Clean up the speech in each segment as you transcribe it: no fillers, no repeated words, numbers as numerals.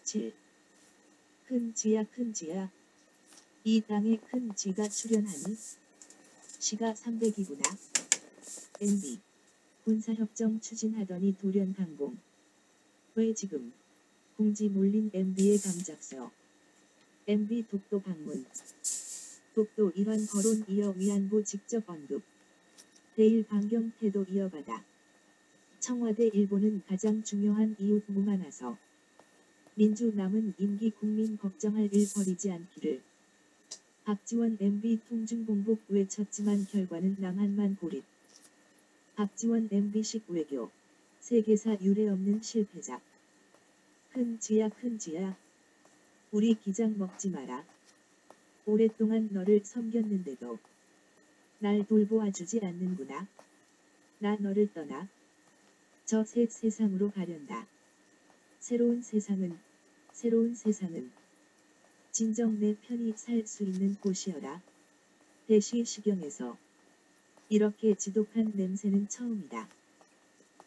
7. 큰 지야 큰 지야. 이 땅에 큰 지가 출현하니? 시가 300이구나. MB. 군사협정 추진하더니 돌연 강공. 왜 지금? 궁지 몰린 MB의 감작서. MB 독도 방문. 독도 일환 거론 이어 위안부 직접 언급. 대일 반경 태도 이어가다. 청와대 일본은 가장 중요한 이웃 무마나서. 민주 남은 임기 국민 걱정할 일 버리지 않기를. 박지원 MB 통중공복 외쳤지만 결과는 남한만 고립. 박지원 MB식 외교. 세계사 유례없는 실패작. 큰 지야 큰 지야. 우리 기장 먹지 마라. 오랫동안 너를 섬겼는데도 날 돌보아주지 않는구나. 나 너를 떠나 저 새 세상으로 가련다. 새로운 세상은 진정 내 편히 살 수 있는 곳이어라. 대시시경에서 이렇게 지독한 냄새는 처음이다.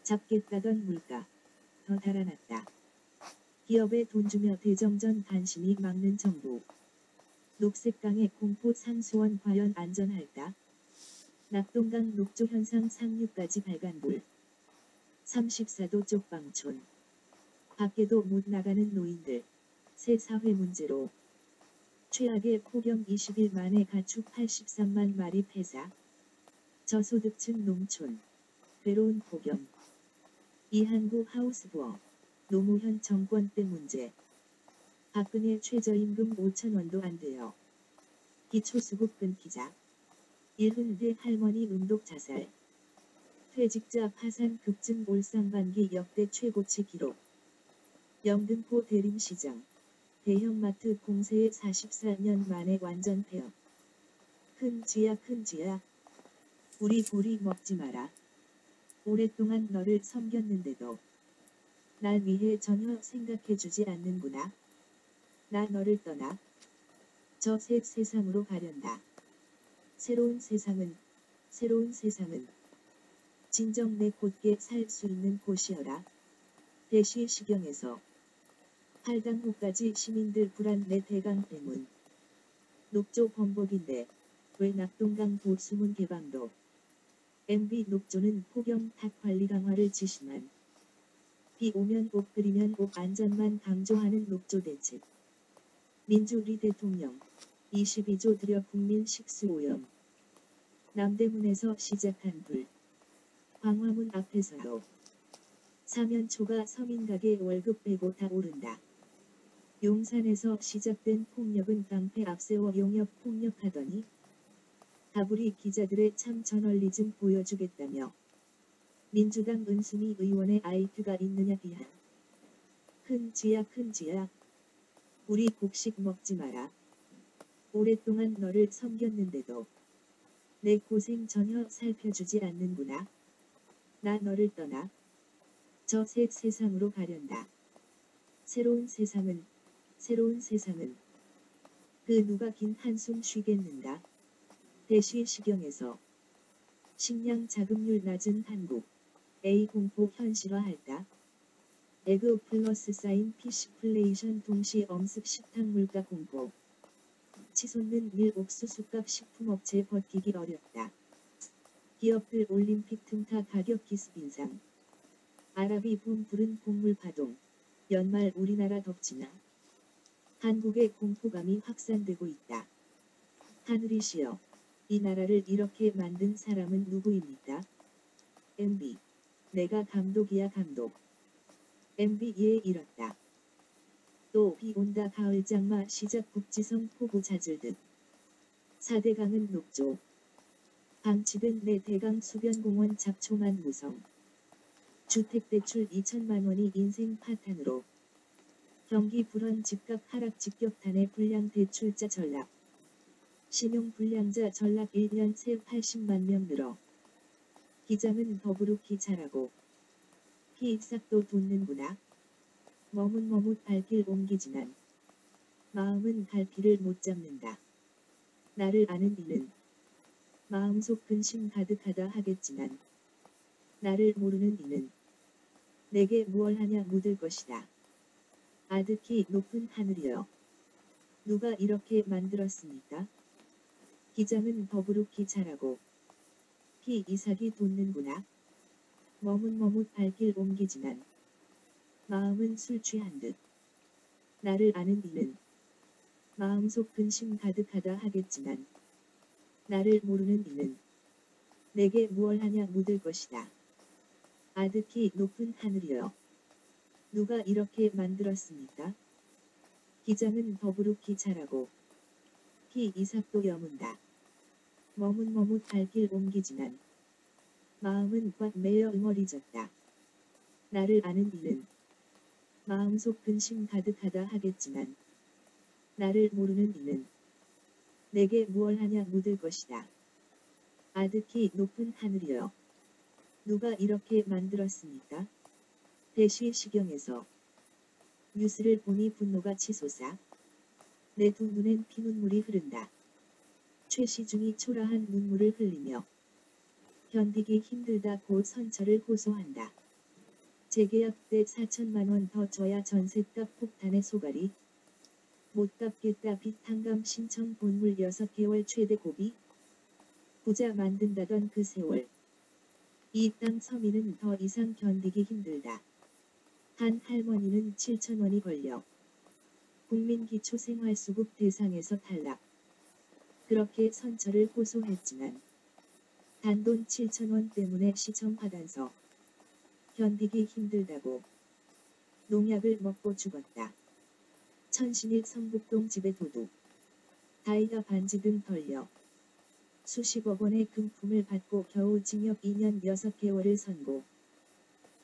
잡겠다던 물가 더 달아났다. 기업에 돈 주며 대정전 단신이 막는 정부. 녹색강의 공포 상수원 과연 안전할까? 낙동강 녹조 현상 상류까지 발간불. 34도 쪽방촌. 밖에도 못 나가는 노인들. 새 사회 문제로. 최악의 폭염 20일 만에 가축 83만 마리 폐사. 저소득층 농촌. 괴로운 폭염. 이한구 하우스부어. 노무현 정권 때 문제. 박근혜 최저임금 5,000원도 안 돼요. 기초수급 끊기자. 일흔대 할머니 음독 자살. 퇴직자 파산 급증 올 상반기 역대 최고치 기록. 영등포 대림시장. 대형마트 공세에 44년 만에 완전 폐업. 큰 지야 큰 지야. 우리 고리 먹지 마라. 오랫동안 너를 섬겼는데도 날 위해 전혀 생각해주지 않는구나. 나 너를 떠나 저 새 세상으로 가련다. 새로운 세상은 진정 내 곧게 살 수 있는 곳이어라. 대시시경에서 팔당호까지 시민들 불안 내 대강 때문. 녹조 범벅인데 왜 낙동강 보수문 개방도. MB 녹조는 폭염 탓 관리 강화를 지시만. 비 오면 옷 그리면 옷 안전만 강조하는 녹조 대책. 민주리 대통령. 22조 들여 국민 식수 오염. 남대문에서 시작한 불. 광화문 앞에서도. 사면초가 서민 가게 월급 빼고 다 오른다. 용산에서 시작된 폭력은 깡패 앞세워 용역 폭력하더니 다부리 기자들의 참 저널리즘 보여주겠다며. 민주당 은수미 의원의 아이트가 있느냐 비한. 큰 지야 큰 지야. 우리 곡식 먹지 마라. 오랫동안 너를 섬겼는데도 내 고생 전혀 살펴주지 않는구나. 나 너를 떠나 저 새 세상으로 가련다. 새로운 세상은 그 누가 긴 한숨 쉬겠는가. 대시시경에서 식량 자급률 낮은 한국. A 공포 현실화할까? 에그 플러스 사인 피시플레이션 동시 엄습 식당 물가 공포. 치솟는 밀 옥수수값 식품업체 버티기 어렵다. 기업들 올림픽 틈타 가격 기습 인상. 아랍이 붐 부른 곡물 파동. 연말 우리나라 덥지나. 한국의 공포감이 확산되고 있다. 하늘이시여, 이 나라를 이렇게 만든 사람은 누구입니까? MB. 내가 감독이야 감독. MB 예 이렇다. 또 비 온다 가을장마 시작 국지성 폭우 잦을 듯. 4대강은 녹조. 방치된 내 대강 수변공원 잡초만 무성. 주택대출 2천만 원이 인생 파탄으로. 경기 불황 집값 하락 직격탄의 불량대출자 전락. 신용불량자 전락 1년 새 80만 명 늘어. 기장은 더부룩히 자라고. 피익삭도 돋는구나. 머뭇머뭇 발길 옮기지만 마음은 갈피를 못 잡는다. 나를 아는 이는 마음속 근심 가득하다 하겠지만 나를 모르는 이는 내게 무얼 하냐 묻을 것이다. 아득히 높은 하늘이여. 누가 이렇게 만들었습니까? 기장은 더부룩히 자라고 피 이삭이 돋는구나. 머뭇머뭇 발길 옮기지만 마음은 술 취한 듯. 나를 아는 이는 마음속 근심 가득하다 하겠지만 나를 모르는 이는 내게 무얼 하냐 묻을 것이다. 아득히 높은 하늘이여. 누가 이렇게 만들었습니까? 기장은 더부룩히 자라고 피 이삭도 여문다. 머뭇머뭇 발길 옮기지만 마음은 꽉 매여 응어리졌다. 나를 아는 이는 마음속 근심 가득하다 하겠지만 나를 모르는 이는 내게 무얼 하냐 묻을 것이다. 아득히 높은 하늘이여. 누가 이렇게 만들었습니까? 대시시경에서 뉴스를 보니 분노가 치솟아 내 두 눈엔 피눈물이 흐른다. 최시중이 초라한 눈물을 흘리며 견디기 힘들다고 선처를 호소한다. 재계약 때 4천만 원 더 줘야 전셋값 폭탄의 소갈이 못 갚겠다. 빚탕감 신청 본물 6개월 최대 고비 부자 만든다던 그 세월. 이 땅 서민은 더 이상 견디기 힘들다. 한 할머니는 7천원이 걸려 국민기초생활수급 대상에서 탈락. 그렇게 선처를 호소했지만 단돈 7천원 때문에 시청 화단서 견디기 힘들다고 농약을 먹고 죽었다. 천신일 성북동 집에 도둑, 다이아 반지 등 털려 수십억 원의 금품을 받고 겨우 징역 2년 6개월을 선고.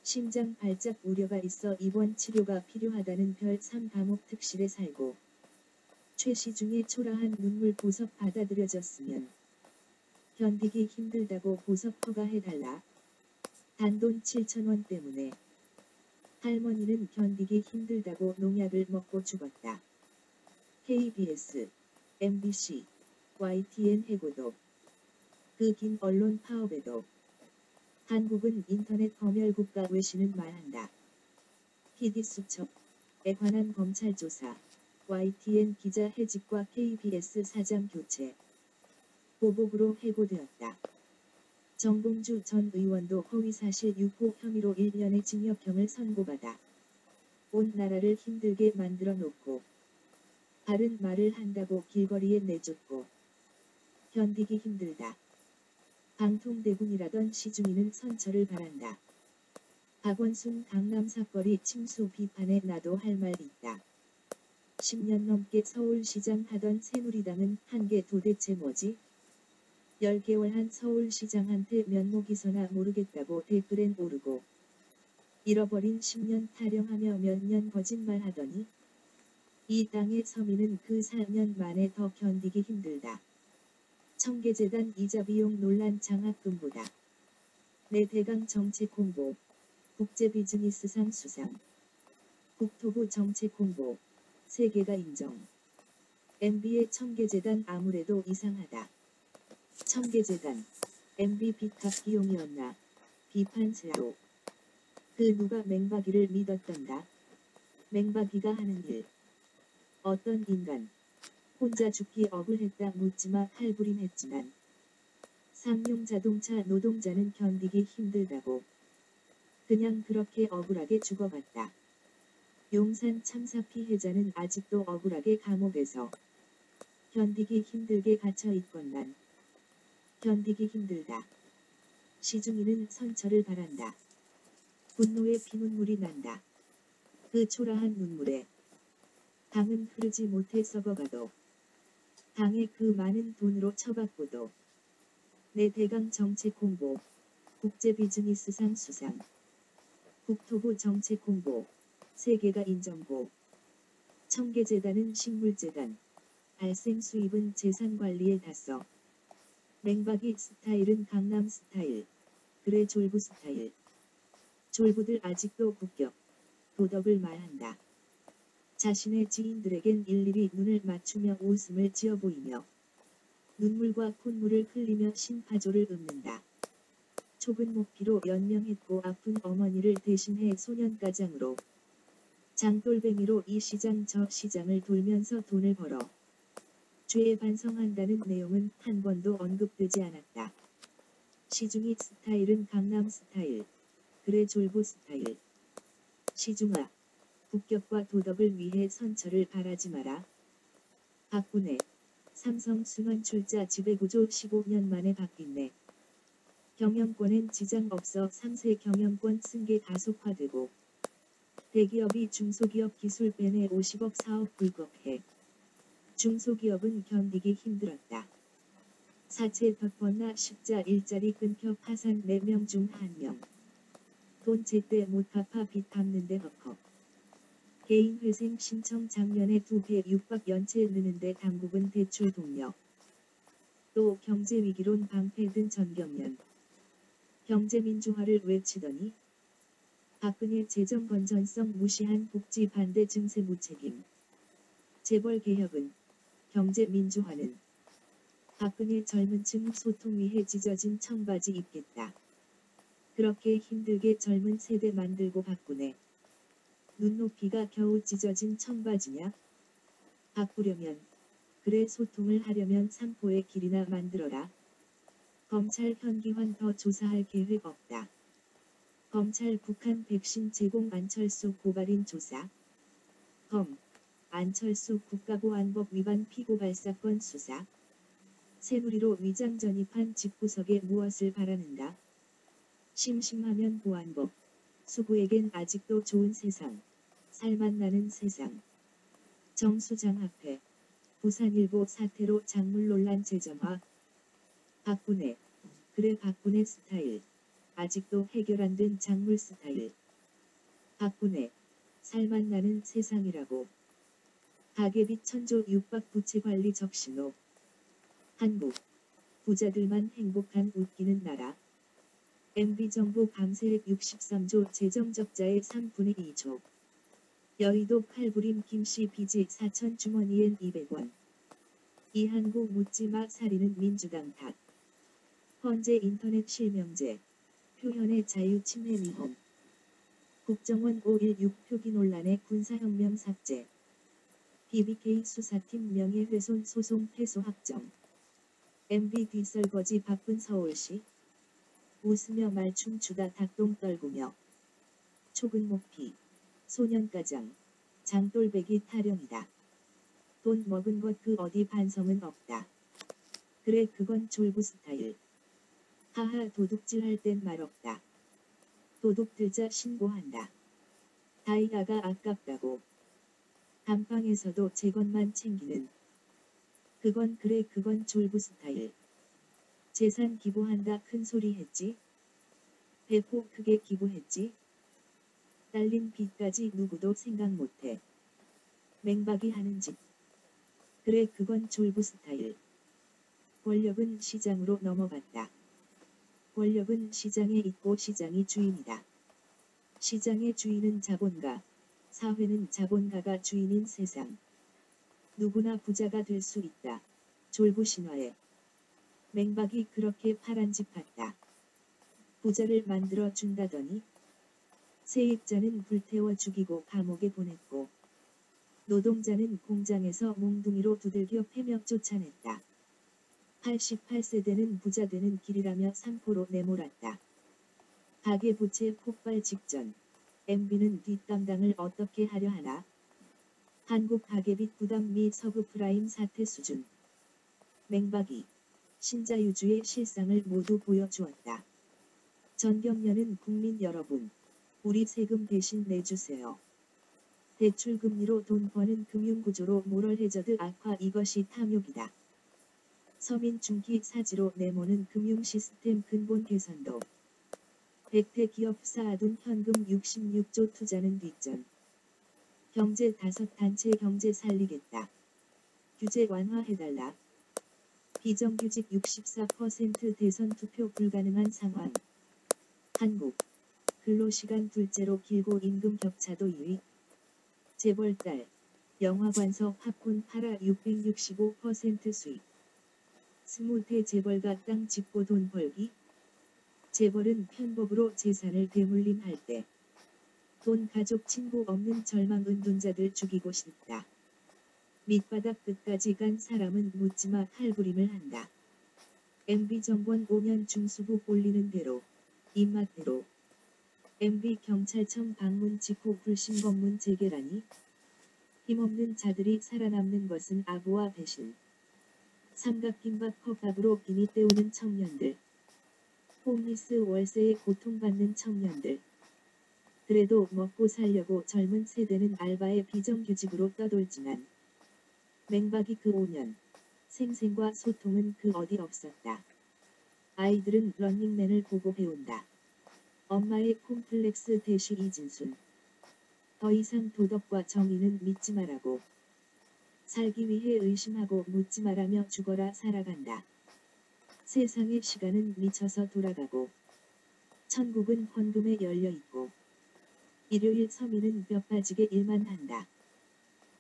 심장 발작 우려가 있어 입원 치료가 필요하다는 별3 감옥 특실에 살고 최시중의 초라한 눈물 보석 받아들여졌으면 견디기 힘들다고 보석 허가해달라. 단돈 7천원 때문에 할머니는 견디기 힘들다고 농약을 먹고 죽었다. KBS, MBC, YTN 해고도 그 긴 언론 파업에도 한국은 인터넷 검열국가 외신은 말한다. PD수첩에 관한 검찰 조사, YTN 기자 해직과 KBS 사장 교체, 보복으로 해고되었다. 정봉주 전 의원도 허위사실 유포 혐의로 1년의 징역형을 선고받아 온 나라를 힘들게 만들어 놓고 바른 말을 한다고 길거리에 내쫓고 견디기 힘들다. 방통대군이라던 시중이는 선처를 바란다. 박원순 강남 사거리 침수 비판에 나도 할 말 있다. 10년 넘게 서울시장 하던 새누리당은 한 게 도대체 뭐지? 10개월 한 서울시장한테 면목이서나 모르겠다고 댓글엔 오르고 잃어버린 10년 타령하며 몇 년 거짓말하더니 이 땅의 서민은 그 4년 만에 더 견디기 힘들다. 청계재단 이자 비용 논란 장학금보다 내 대강 정책 홍보, 국제비즈니스상 수상, 국토부 정책 홍보, 세계가 인정. MB의 청계재단 아무래도 이상하다. 청계재단, MB 빚값 비용이었나? 비판세로. 그 누가 맹박이를 믿었던가? 맹박이가 하는 일. 어떤 인간. 혼자 죽기 억울했다 묻지마 칼부림했지만 상용 자동차 노동자는 견디기 힘들다고 그냥 그렇게 억울하게 죽어갔다. 용산 참사 피해자는 아직도 억울하게 감옥에서 견디기 힘들게 갇혀 있건만 견디기 힘들다. 시중이는 선처를 바란다. 분노에 피눈물이 난다. 그 초라한 눈물에 당은 흐르지 못해 썩어가도 당의 그 많은 돈으로 처박고도 내 대강 정책 홍보, 국제비즈니스상 수상, 국토부 정책 홍보, 세계가 인정고, 청계재단은 식물재단, 발생 수입은 재산관리에 다 써. 맹박이 스타일은 강남 스타일, 그래 졸부 스타일. 졸부들 아직도 국격, 도덕을 말한다. 자신의 지인들에겐 일일이 눈을 맞추며 웃음을 지어 보이며 눈물과 콧물을 흘리며 신파조를 읊는다. 촉은 목피로 연명했고 아픈 어머니를 대신해 소년가장으로 장돌뱅이로 이 시장 저 시장을 돌면서 돈을 벌어 죄에 반성한다는 내용은 한 번도 언급되지 않았다. 시중이 스타일은 강남 스타일, 그래 졸부 스타일. 시중아, 국격과 도덕을 위해 선처를 바라지 마라. 박군혜, 삼성 순환 출자 지배구조 15년 만에 바뀌네. 경영권엔 지장 없어 3세 경영권 승계 가속화되고 대기업이 중소기업 기술 빼내 50억 사업 불법해. 중소기업은 견디기 힘들었다. 사채 덮었나 십자 일자리 끊겨 파산 4명 중 1명. 돈 제때 못 갚아 빚 갚는데 덮어. 개인 회생 신청 작년에 2배 육박 연체 느는데 당국은 대출 동력. 또 경제위기론 방패 든 전경련. 경제민주화를 외치더니 박근혜 재정 건전성 무시한 복지 반대 증세 무책임. 재벌 개혁은, 경제 민주화는 박근혜 젊은 층 소통 위해 찢어진 청바지 입겠다. 그렇게 힘들게 젊은 세대 만들고 바꾸네. 눈높이가 겨우 찢어진 청바지냐? 바꾸려면, 그래 소통을 하려면 삼포의 길이나 만들어라. 검찰 현기환 더 조사할 계획 없다. 검찰 북한 백신 제공 안철수 고발인 조사. 검. 안철수 국가보안법 위반 피고발 사건 수사. 새누리로 위장 전입한 집구석에 무엇을 바라는가? 심심하면 보안법. 수구에겐 아직도 좋은 세상. 살맛 나는 세상. 정수장학회. 부산일보 사태로 작물 논란 재점화. 박군혜. 그래 박군혜 스타일. 아직도 해결 안 된 작물 스타일. 박군혜. 살맛 나는 세상이라고. 가계빚 천조 육박 부채관리 적신호. 한국. 부자들만 행복한 웃기는 나라. MB정부 감세액 63조 재정적자의 3분의 2조. 여의도 칼부림 김씨 빚이 4천 주머니엔 200원. 이한구 묻지마 살인은 민주당 탓. 헌재 인터넷 실명제. 표현의 자유 침해 위헌. 국정원 5.16 표기 논란의 군사혁명 삭제. BBK 수사팀 명예훼손 소송 패소 확정. MB 뒷설거지 바쁜 서울시. 웃으며 말춤 추다 닭똥 떨구며. 촉은 목피. 소년가장. 장돌배기 타령이다. 돈 먹은 것 그 어디 반성은 없다. 그래 그건 졸부 스타일. 하하 도둑질할 땐 말 없다. 도둑 들자 신고한다. 다이아가 아깝다고. 감방에서도 제 것만 챙기는. 그건 그래 그건 졸부 스타일. 재산 기부한다 큰 소리 했지. 배포 크게 기부했지. 딸린 빚까지 누구도 생각 못해. 맹박이 하는 짓. 그래 그건 졸부 스타일. 권력은 시장으로 넘어갔다. 권력은 시장에 있고 시장이 주인이다. 시장의 주인은 자본가, 사회는 자본가가 주인인 세상. 누구나 부자가 될 수 있다. 졸부 신화에. 맹박이 그렇게 파란 집 같다. 부자를 만들어 준다더니 세입자는 불태워 죽이고 감옥에 보냈고 노동자는 공장에서 몽둥이로 두들겨 패며 쫓아냈다. 88세대는 부자 되는 길이라며 삼포로 내몰았다. 가계부채 폭발 직전. MB는 뒷감당을 어떻게 하려 하나? 한국 가계빚 부담 미 서브프라임 사태 수준. 맹박이. 신자유주의 실상을 모두 보여주었다. 전경련은 국민 여러분. 우리 세금 대신 내주세요. 대출금리로 돈 버는 금융구조로 모럴 해저드 악화 이것이 탐욕이다. 서민 중기 사지로 내모는 금융시스템 근본 개선도. 백태 기업 쌓아둔 현금 66조 투자는 뒷전. 경제 5단체 경제 살리겠다. 규제 완화해달라. 비정규직 64% 대선 투표 불가능한 상황. 한국. 근로시간 둘째로 길고 임금 격차도 2위. 재벌딸. 영화관석 팝콘 팔아 665% 수익. 20대 재벌가 땅 짓고 돈 벌기. 재벌은 편법으로 재산을 대물림할 때 돈 가족 친구 없는 절망 은둔자들 죽이고 싶다. 밑바닥 끝까지 간 사람은 묻지마 칼부림을 한다. MB 정권 5년 중수부 올리는 대로 입맛대로 MB 경찰청 방문 직후 불신 검문 재개라니. 힘없는 자들이 살아남는 것은 악오와 배신. 삼각김밥 컵밥으로 비니 때우는 청년들. 홈리스 월세에 고통받는 청년들. 그래도 먹고 살려고 젊은 세대는 알바의 비정규직으로 떠돌지만 맹박이 그 5년 생생과 소통은 그 어디 없었다. 아이들은 런닝맨을 보고 배운다. 엄마의 콤플렉스 대시 이진순. 더 이상 도덕과 정의는 믿지 말라고. 살기 위해 의심하고 묻지 말라며 죽어라 살아간다. 세상의 시간은 미쳐서 돌아가고 천국은 헌금에 열려있고 일요일 서민은 뼈 빠지게 일만 한다.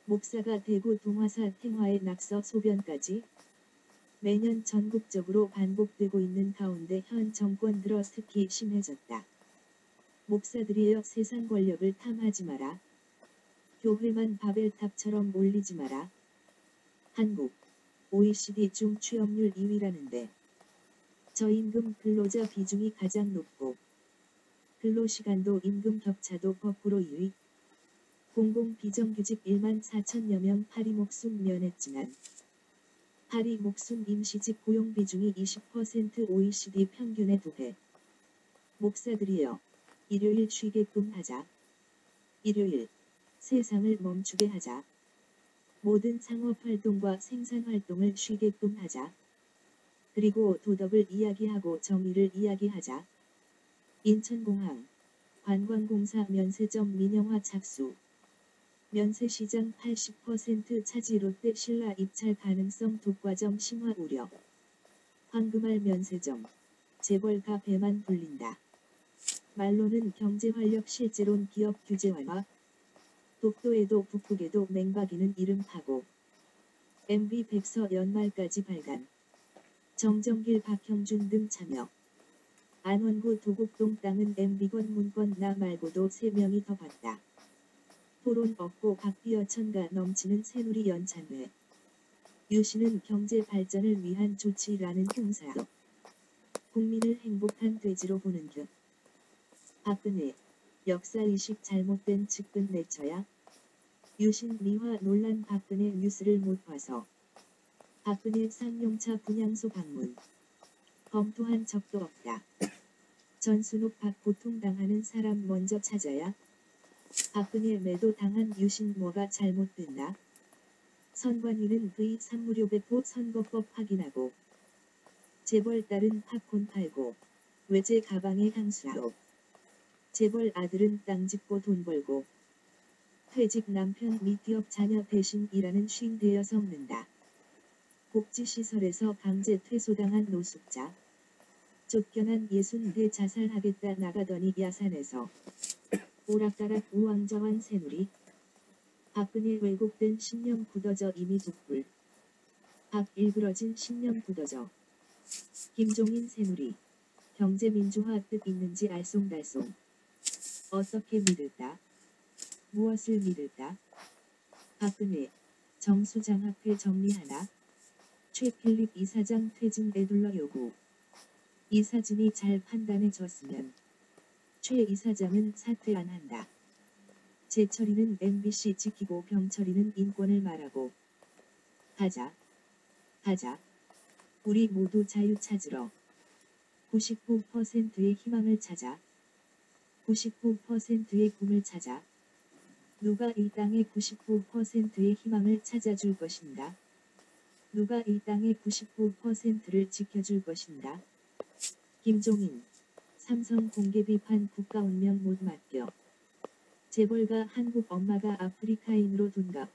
목사가 대구 동화사 탱화의 낙서 소변까지 매년 전국적으로 반복되고 있는 가운데 현 정권 들어 특히 심해졌다. 목사들이여 세상 권력을 탐하지 마라. 교회만 바벨탑처럼 몰리지 마라. 한국, OECD 중 취업률 2위라는데 저임금 근로자 비중이 가장 높고 근로시간도 임금 격차도 거꾸로 2위. 공공 비정규직 1만 4천여 명 파리 목숨 면했지만 파리 목숨 임시직 고용 비중이 20% OECD 평균의 2배. 목사들이여 일요일 쉬게끔 하자. 일요일 세상을 멈추게 하자. 모든 상업활동과 생산활동을 쉬게끔 하자. 그리고 도덕을 이야기하고 정의를 이야기하자. 인천공항 관광공사 면세점 민영화 착수. 면세시장 80% 차지 롯데 신라 입찰 가능성 독과점 심화 우려. 황금알 면세점 재벌가 배만 불린다. 말로는 경제활력 실제론 기업 규제 완화. 독도에도 북극에도 맹박이는 이름 파고. MB 백서 연말까지 발간. 정정길 박형준 등 참여. 안원구 도곡동 땅은 MB권 문건 나 말고도 3명이 더 봤다. 토론 없고 박비어천가 넘치는 새누리 연찬회. 유씨는 경제 발전을 위한 조치라는 홍사. 국민을 행복한 돼지로 보는 듯. 박근혜, 역사의식 잘못된 측근 내쳐야. 유신 미화 논란 박근혜 뉴스를 못 봐서. 박근혜 쌍용차 분향소 방문. 검토한 적도 없다. 전순옥 박 고통당하는 사람 먼저 찾아야. 박근혜 매도 당한 유신 뭐가 잘못됐나? 선관위는 V 산무료 배포 선거법 확인하고. 재벌 딸은 팝콘 팔고 외제 가방에 향수로. 재벌 아들은 땅 짓고 돈 벌고 퇴직 남편 및 기업 자녀 대신 일하는 쉰 되어 섞는다. 복지시설에서 강제 퇴소당한 노숙자. 쫓겨난 60대 자살하겠다 나가더니 야산에서. 오락가락 우왕좌왕 새누리. 박근혜 왜곡된 신념 굳어져 이미 독불. 박 일그러진 신념 굳어져. 김종인 새누리. 경제민주화 뜻 있는지 알쏭달쏭. 어떻게 믿을까? 무엇을 믿을까? 박근혜, 정수장학회 정리하나? 최필립 이사장 퇴진 에둘러 요구. 이사진이 잘 판단해줬으면 최 이사장은 사퇴 안 한다. 재철이는 MBC 지키고 병철이는 인권을 말하고. 가자. 가자. 우리 모두 자유 찾으러. 99%의 희망을 찾아. 99%의 꿈을 찾아. 누가 이 땅의 99%의 희망을 찾아줄 것인가? 누가 이 땅의 99%를 지켜줄 것인가? 김종인. 삼성 공개 비판 국가 운명 못 맡겨. 재벌가 한국 엄마가 아프리카인으로 둔갑.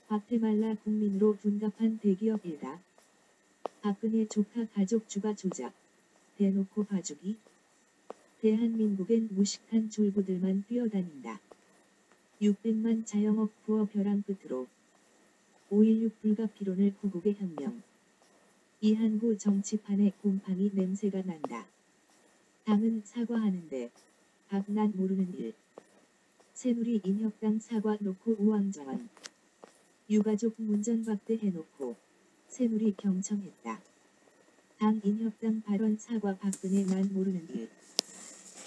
과테말라 국민으로 둔갑한 대기업 일가. 박근혜 조카 가족 주가 조작. 대놓고 봐주기. 대한민국엔 무식한 졸부들만 뛰어다닌다. 600만 자영업 부어 벼랑 끝으로. 5.16 불가피론을 구국의 혁명. 이한구 정치판에 곰팡이 냄새가 난다. 당은 사과하는데 난 모르는 일. 새누리 인혁당 사과 놓고 우왕좌왕. 유가족 문전박대 해놓고 새누리 경청했다. 당 인혁당 발언 사과 박근혜 난 모르는 일.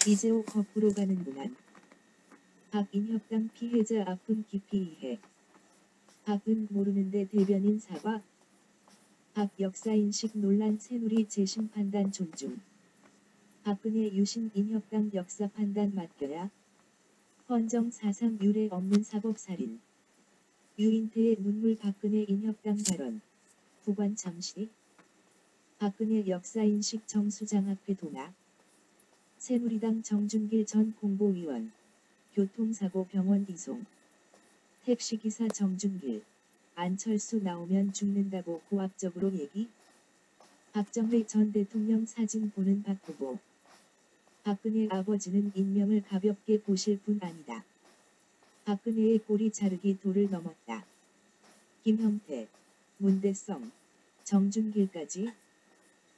이재호 거꾸로 가는구만. 인혁당 피해자 아픔 깊이 이해. 은 모르는데 대변인 사과. 역사인식 논란 새누리 재심판단 존중. 박근혜 유신 인혁당 역사판단 맡겨야. 헌정 사상 유례 없는 사법살인. 유인태의 눈물 박근혜 인혁당 발언. 부관 잠시. 박근혜 역사인식 정수장학회 동아. 새누리당 정준길 전 공보위원. 교통사고 병원 이송. 택시기사 정준길. 안철수 나오면 죽는다고 고압적으로 얘기. 박정희 전 대통령 사진 보는 박 후보. 박근혜 아버지는 인명을 가볍게 보실 분 아니다. 박근혜의 꼬리 자르기 도를 넘었다. 김형태, 문대성, 정준길까지.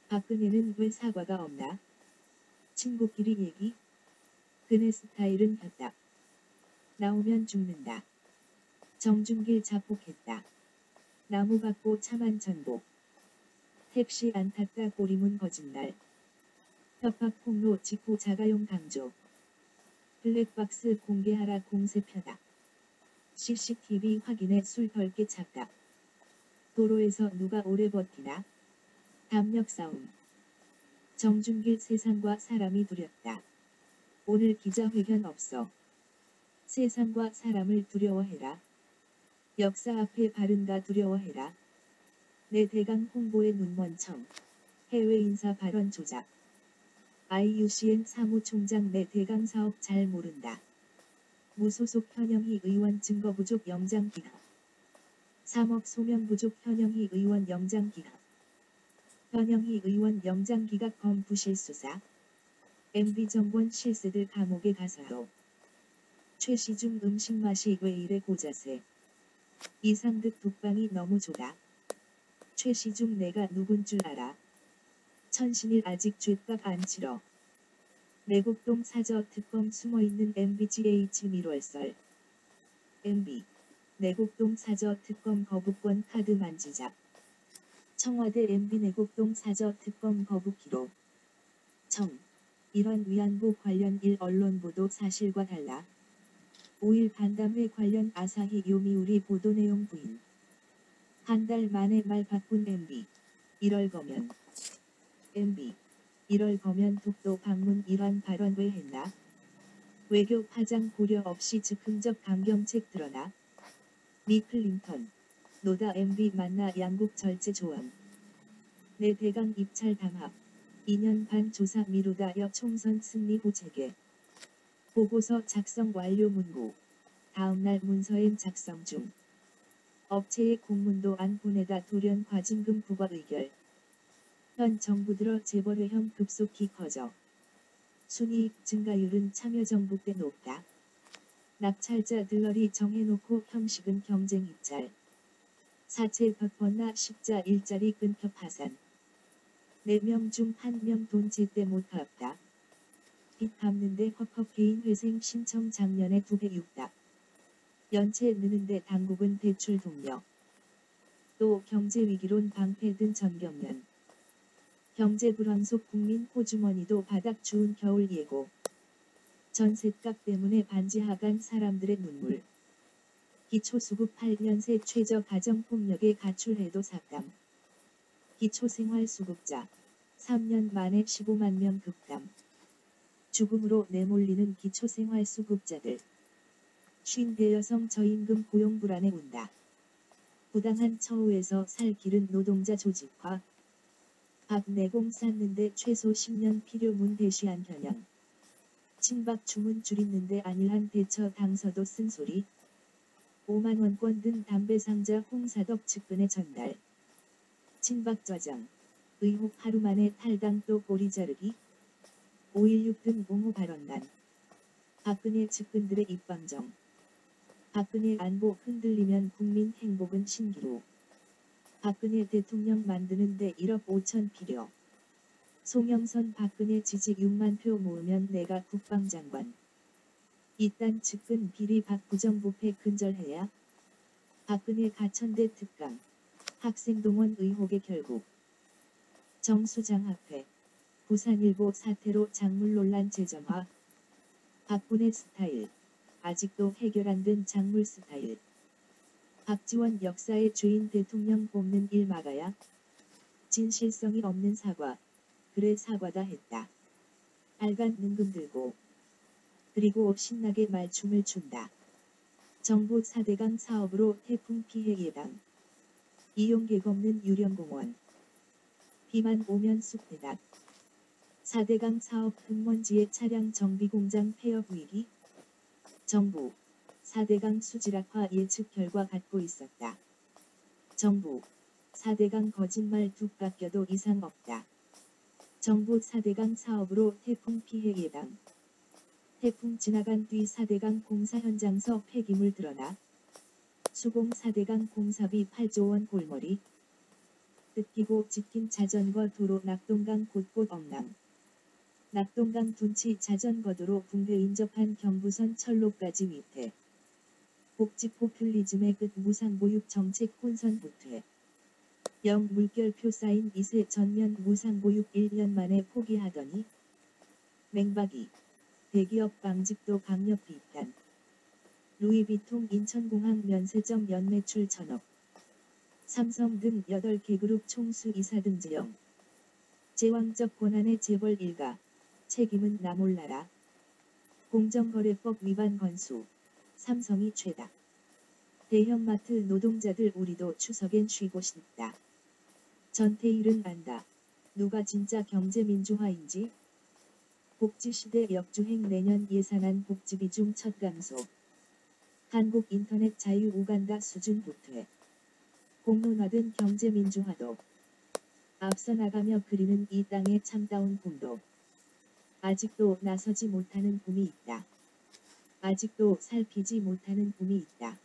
박근혜는 왜 사과가 없나? 친구끼리 얘기? 그네 스타일은 혔다. 나오면 죽는다. 정준길 자폭했다. 나무 받고 차만 전복. 택시 안 탔다 꼬리문 거짓말. 협박 폭로 직후 자가용 강조. 블랙박스 공개하라 공세 펴다. CCTV 확인해 술 덜게 착각. 도로에서 누가 오래 버티나? 담력 싸움. 정준길 세상과 사람이 두렵다. 오늘 기자회견 없어. 세상과 사람을 두려워해라. 역사 앞에 바른가 두려워해라. 내 대강 홍보에 눈먼청. 해외 인사 발언 조작. IUCN 사무총장 내 대강 사업 잘 모른다. 무소속 현영희 의원 증거 부족 영장 기각. 3억 소명 부족 현영희 의원 영장 기각. 현영희 의원 영장 기각 검부실 수사. MB 정권 실세들 감옥에 가서요. 최시중 음식 맛이 왜 이래 고자세. 이상득 독방이 너무 좋다. 최시중 내가 누군 줄 알아. 천신일 아직 죗값 안 치러. 내곡동 사저 특검 숨어있는 MBGH 밀월설. MB. 내곡동 사저 특검 거부권 카드 만지작. 청와대 MB 내곡동 사저 특검 거부 기록. 청. 이런 위안부 관련 언론 보도 사실과 달라. 5일 간담회 관련 아사히 요미우리 보도 내용 부인. 한 달 만에 말 바꾼 MB. 1월 거면. MB. 1월 거면 독도 방문 이런 발언 왜 했나? 외교 파장 고려 없이 즉흥적 강경책 드러나? 미 클린턴. 노다 MB 만나 양국 절제 조언. 내 대강 입찰 담합. 2년 반 조사 미루다 여 총선 승리 후 재개. 보고서 작성 완료 문고. 다음날 문서엔 작성 중. 업체에 공문도 안 보내다 돌연 과징금 부과 의결. 현 정부 들어 재벌회형 급속히 커져. 순이익 증가율은 참여정부 때 높다. 낙찰자 들러리 정해놓고 형식은 경쟁 입찰. 사채 덧번나 십자 일자리 끊겨 파산. 4명 중 1명 돈 제때 못 갚다. 빚 갚는데 헉헉 개인 회생 신청 작년에 2배 6답. 연체 느는데 당국은 대출 독려. 또 경제위기론 방패 든 전경련. 경제 불황 속 국민 호주머니도 바닥 추운 겨울 예고. 전셋값 때문에 반지 하간 사람들의 눈물. 기초수급 8년새 최저 가정폭력에 가출해도 삭감. 기초생활수급자. 3년 만에 15만 명 급감. 죽음으로 내몰리는 기초생활수급자들. 50대 저임금 고용 불안에 운다. 부당한 처우에서 살 길은 노동자 조직화. 밥 내공 쌓는데 최소 10년 필요문 대시한 현영. 친박 주문 줄이는데 안일한 대처 당서도 쓴소리. 5만원권 든 담배 상자 홍사덕 측근에 전달. 친박 좌장. 의혹 하루 만에 탈당 또 꼬리 자르기. 5.16 등 옹호 발언단. 박근혜 측근들의 입방정. 박근혜 안보 흔들리면 국민 행복은 신기루. 박근혜 대통령 만드는데 1억 5천 필요. 송영선 박근혜 지지 6만 표 모으면 내가 국방장관. 이딴 측근 비리 박부정부패 근절해야. 박근혜 가천대 특강. 학생동원 의혹의 결국. 정수장학회. 부산일보 사태로 작물 논란 재점화. 박근혜 스타일. 아직도 해결 안 된 작물 스타일. 박지원 역사의 주인 대통령 뽑는 일 막아야. 진실성이 없는 사과. 그래 사과다 했다. 알간 능금 들고. 그리고 신나게 말춤을 춘다. 정부 4대강 사업으로 태풍 피해 예방. 이용객 없는 유령공원. 비만 오면 숲대답. 4대강 사업 흙먼지의 차량 정비공장 폐업 위기. 정부 4대강 수질악화 예측 결과 갖고 있었다. 정부 4대강 거짓말 툭 깎여도 이상 없다. 정부 4대강 사업으로 태풍 피해 예방. 태풍 지나간 뒤 4대강 공사 현장서 폐기물 드러나. 수공 4대강 공사비 8조 원 골머리. 뜯기고 찢긴 자전거 도로 낙동강 곳곳 엉망. 낙동강 둔치 자전거도로 붕괴 인접한 경부선 철로까지 위태. 복지 포퓰리즘의 끝 무상보육 정책 혼선 부퇴. 영 물결표 쌓인 2세 전면 무상보육 1년 만에 포기하더니. 맹박이. 대기업 방직도 강력 비판. 루이비통 인천공항 면세점 연매출 1,000억. 삼성 등 8개 그룹 총수 이사 등재영. 제왕적 권한의 재벌 일가. 책임은 나 몰라라. 공정거래법 위반 건수. 삼성이 최다. 대형마트 노동자들 우리도 추석엔 쉬고 싶다. 전태일은 안다. 누가 진짜 경제민주화인지. 복지시대 역주행 내년 예산안 복지비중 첫 감소. 한국 인터넷 자유 우간다 수준 부퇴. 공론화된 경제민주화도. 앞서 나가며 그리는 이 땅의 참다운 꿈도. 아직도 나서지 못하는 꿈이 있다. 아직도 살피지 못하는 꿈이 있다.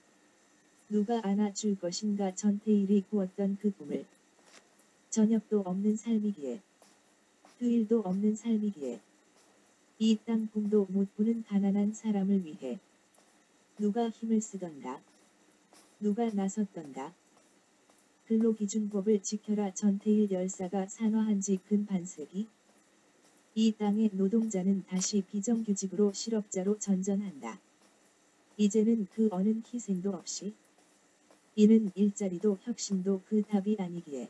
누가 안아줄 것인가 전태일이 꾸었던 그 꿈을. 저녁도 없는 삶이기에. 휴일도 없는 삶이기에. 이 땅 꿈도 못 꾸는 가난한 사람을 위해. 누가 힘을 쓰던가. 누가 나섰던가. 근로기준법을 지켜라 전태일 열사가 산화한 지 근 반세기. 이 땅의 노동자는 다시 비정규직으로 실업자로 전전한다. 이제는 그 어느 희생도 없이. 이는 일자리도 혁신도 그 답이 아니기에.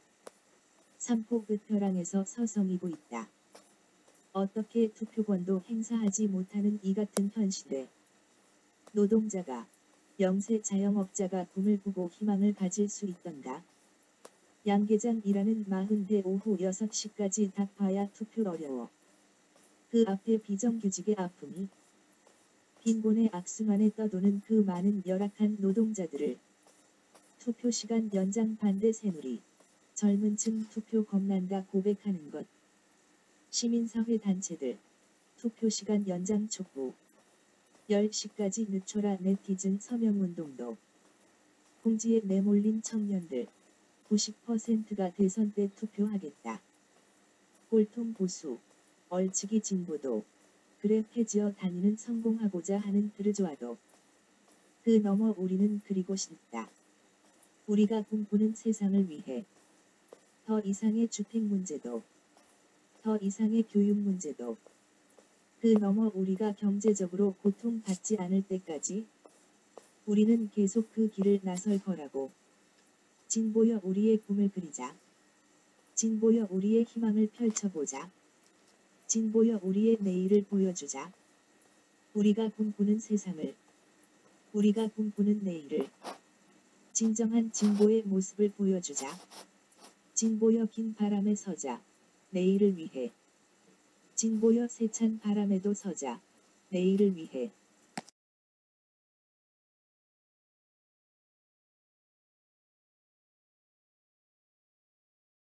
삼포 끝벼랑에서 서성이고 있다. 어떻게 투표권도 행사하지 못하는 이 같은 현실에. 노동자가, 영세 자영업자가 꿈을 꾸고 희망을 가질 수 있던가. 양계장 일하는 40대 오후 6시까지 닭 봐야 투표 어려워. 그 앞에 비정규직의 아픔이. 빈곤의 악순환에 떠도는 그 많은 열악한 노동자들을. 투표시간 연장 반대 새누리. 젊은 층 투표 겁난다 고백하는 것. 시민사회 단체들. 투표시간 연장 촉구. 10시까지 늦춰라 네티즌 서명운동도. 공지에 내몰린 청년들. 90%가 대선 때 투표하겠다. 꼴통 보수. 얼치기 진보도. 그래 폐지어 다니는 성공하고자 하는 드르조아도. 그 너머 우리는 그리고 싶다. 우리가 꿈꾸는 세상을 위해. 더 이상의 주택 문제도. 더 이상의 교육 문제도. 그 너머 우리가 경제적으로 고통받지 않을 때까지. 우리는 계속 그 길을 나설 거라고. 진보여 우리의 꿈을 그리자. 진보여 우리의 희망을 펼쳐보자. 진보여 우리의 내일을 보여주자. 우리가 꿈꾸는 세상을. 우리가 꿈꾸는 내일을. 진정한 진보의 모습을 보여주자. 진보여 긴 바람에 서자. 내일을 위해. 진보여 세찬 바람에도 서자. 내일을 위해.